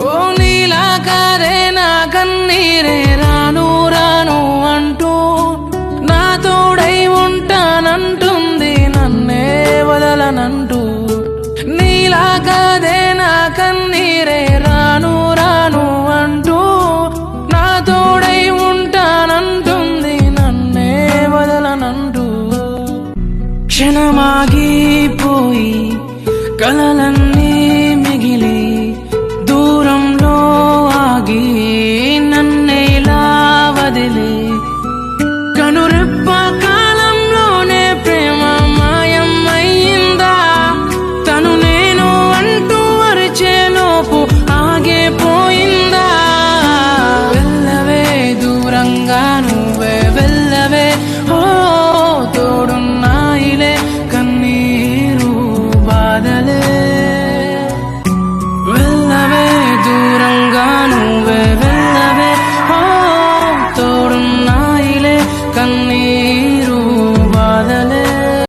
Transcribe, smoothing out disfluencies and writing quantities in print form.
ఓ నీలా కాదే నా కన్నీరే రాను రాను అంటూ నా తోడై ఉంటానంటుంది నన్నే వదలనంటూ నీలా కాదే నా కన్నీరే